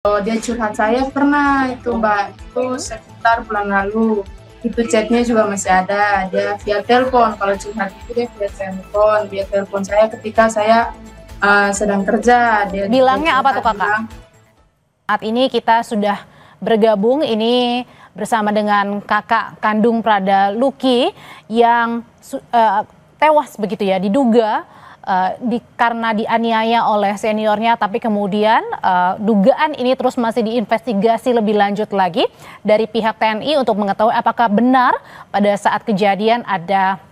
Oh, dia curhat saya pernah itu Mbak, itu sekitar bulan lalu. Itu chatnya juga masih ada, dia via telepon. Kalau curhat itu dia via telepon saya ketika saya sedang kerja. Bilangnya apa tuh Kakak? Saat ini kita sudah bergabung ini bersama dengan kakak kandung Prada Luki yang tewas begitu ya, diduga karena dianiaya oleh seniornya, tapi kemudian dugaan ini terus masih diinvestigasi lebih lanjut lagi dari pihak TNI untuk mengetahui apakah benar pada saat kejadian ada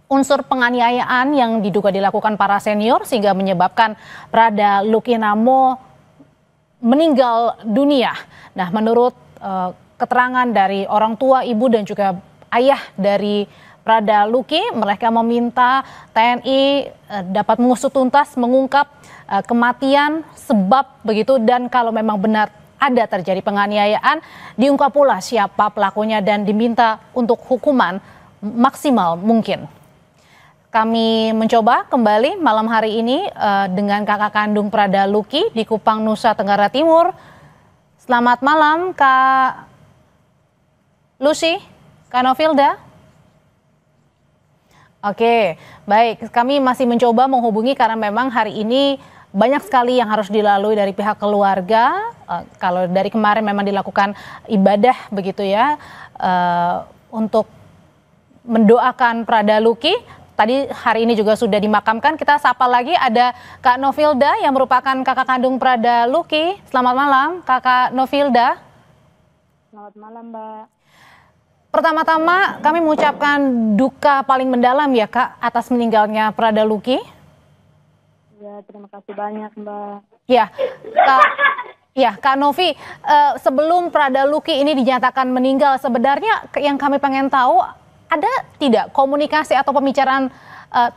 unsur penganiayaan yang diduga dilakukan para senior sehingga menyebabkan Prada Luki Namo meninggal dunia. Nah, menurut keterangan dari orang tua, ibu dan juga ayah dari Prada Luki, mereka meminta TNI dapat mengusut tuntas, mengungkap kematian, sebab begitu, dan kalau memang benar ada terjadi penganiayaan, diungkap pula siapa pelakunya dan diminta untuk hukuman maksimal mungkin. Kami mencoba kembali malam hari ini dengan kakak kandung Prada Luki di Kupang, Nusa Tenggara Timur. Selamat malam, Kak Lucy, Kak Novilda. Oke, baik. Kami masih mencoba menghubungi karena memang hari ini banyak sekali yang harus dilalui dari pihak keluarga. Kalau dari kemarin memang dilakukan ibadah begitu ya, untuk mendoakan Prada Luki. Tadi hari ini juga sudah dimakamkan. Kita sapa lagi ada Kak Novilda yang merupakan kakak kandung Prada Luki. Selamat malam, Kakak Novilda. Selamat malam, Mbak. Pertama-tama kami mengucapkan duka paling mendalam ya Kak atas meninggalnya Prada Luki. Ya, terima kasih banyak, Mbak. Kak Novi, sebelum Prada Luki ini dinyatakan meninggal, sebenarnya yang kami pengen tahu, ada tidak komunikasi atau pembicaraan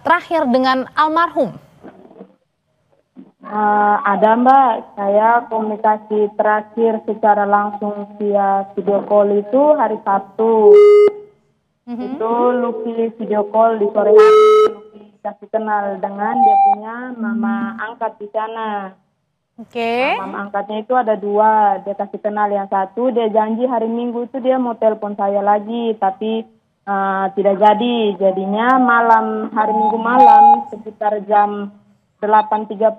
terakhir dengan almarhum? Ada, Mbak. Saya komunikasi terakhir secara langsung via video call itu hari Sabtu. Itu Luki video call di sore hari. Luki kasih kenal dengan dia punya mama angkat di sana. Oke. Mama angkatnya itu ada dua. Dia kasih kenal yang satu. Dia janji hari Minggu itu dia mau telepon saya lagi, tapi tidak jadi. Jadinya malam hari Minggu malam sekitar jam 8.30,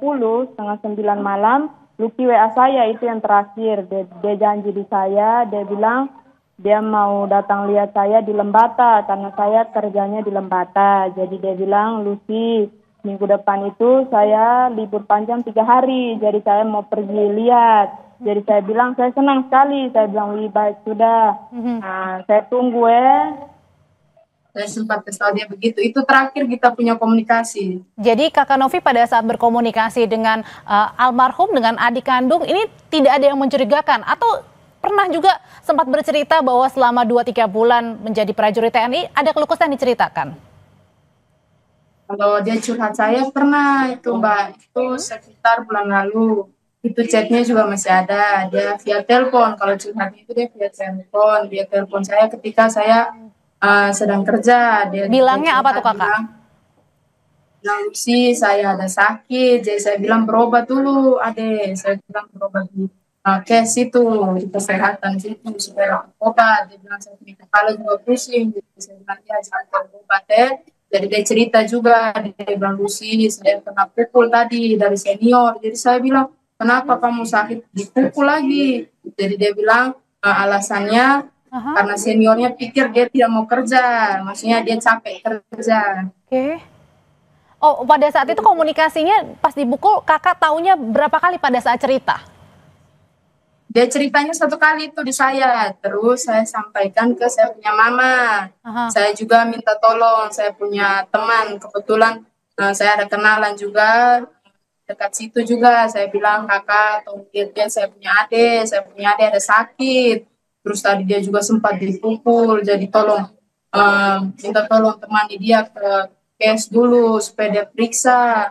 setengah 9 malam, Luki WA saya itu yang terakhir. Dia janji di saya, dia bilang dia mau datang lihat saya di Lembata karena saya kerjanya di Lembata. Jadi dia bilang, Luki, minggu depan itu saya libur panjang 3 hari, jadi saya mau pergi lihat. Jadi saya bilang, saya senang sekali. Saya bilang, wih baik sudah. Saya tunggu Saya sempat kesal dia begitu. Itu terakhir kita punya komunikasi. Jadi Kakak Novi pada saat berkomunikasi dengan almarhum, dengan adik kandung, ini tidak ada yang mencurigakan? Atau pernah juga sempat bercerita bahwa selama 2-3 bulan menjadi prajurit TNI, ada keluh kesah yang diceritakan? Kalau dia curhat saya pernah itu Mbak, itu sekitar bulan lalu. Itu chatnya juga masih ada, dia via telepon. Kalau curhat itu dia via telepon saya ketika saya sedang kerja. Bilangnya apa tuh Kakak? Bilang sih saya ada sakit, jadi saya bilang berobat dulu, Ade. Saya bilang berobat di kes itu, di kesehatan situ supaya obat. Dia bilang saya punya kepala juga pusing, jadi saya bilang ya jangan berobat Jadi dia cerita juga, dia bilang Lucy, saya kena pukul tadi dari senior. Jadi saya bilang, kenapa kamu sakit dipukul lagi? Jadi dia bilang alasannya karena seniornya pikir dia tidak mau kerja, maksudnya dia capek kerja. Oke. Oh, pada saat itu komunikasinya pas dipukul, kakak taunya berapa kali pada saat cerita? Dia ceritanya 1 kali itu di saya, terus saya sampaikan ke saya punya mama. Saya juga minta tolong, saya punya teman, kebetulan saya ada kenalan juga dekat situ juga. Saya bilang kakak, tolong lihat dia, saya punya adik ada sakit. Terus tadi dia juga sempat dipukul, jadi tolong minta tolong temani dia ke kes dulu supaya dia periksa.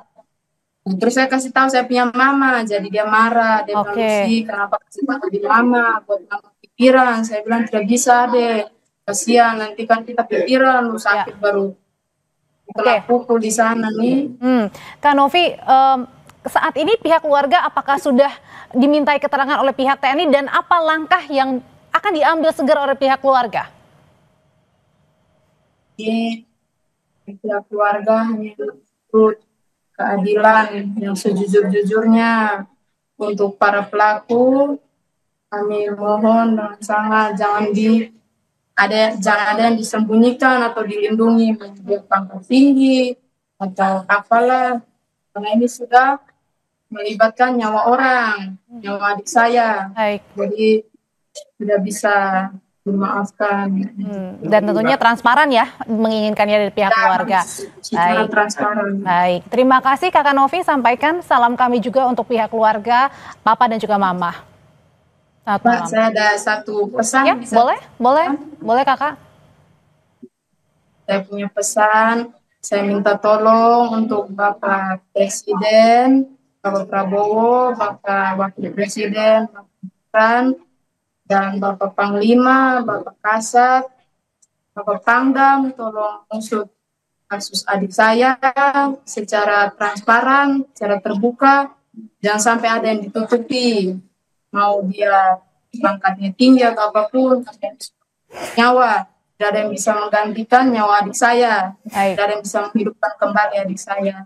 Terus saya kasih tahu saya punya mama, jadi dia marah, dia bilang Lucy, kenapa kasih tahu di mama, buat mama pikiran. Saya bilang tidak bisa deh, kasihan nanti kan kita pikiran, lu sakit baru kena pukul di sana nih. Kak Novi, saat ini pihak keluarga apakah sudah dimintai keterangan oleh pihak TNI dan apa langkah yang akan diambil segera oleh pihak keluarga? Di pihak keluarga hanya menuntut keadilan yang sejujur-jujurnya untuk para pelaku. Kami mohon dengan sangat jangan ada yang disembunyikan atau dilindungi menjadi pangkat tinggi atau apalah, karena ini sudah melibatkan nyawa orang, nyawa adik saya. Baik. Jadi tidak bisa dimaafkan. Dan tentunya transparan ya menginginkannya dari pihak keluarga. Baik. Transparan. Baik, terima kasih Kakak Novi, sampaikan salam kami juga untuk pihak keluarga, Papa dan juga Mama. Selamat Pak, malam. saya ada satu pesan. Ya, boleh Kakak. Saya punya pesan, saya minta tolong untuk Bapak Presiden, Bapak Prabowo, Bapak Wakil Presiden, Bapak Gibran, dan Bapak Panglima, Bapak Kasat, Bapak Pangdam, tolong usut kasus adik saya secara transparan, secara terbuka, jangan sampai ada yang ditutupi. Mau dia pangkatnya tinggi atau apapun, nyawa, tidak ada yang bisa menggantikan nyawa adik saya, tidak ada yang bisa menghidupkan kembali adik saya.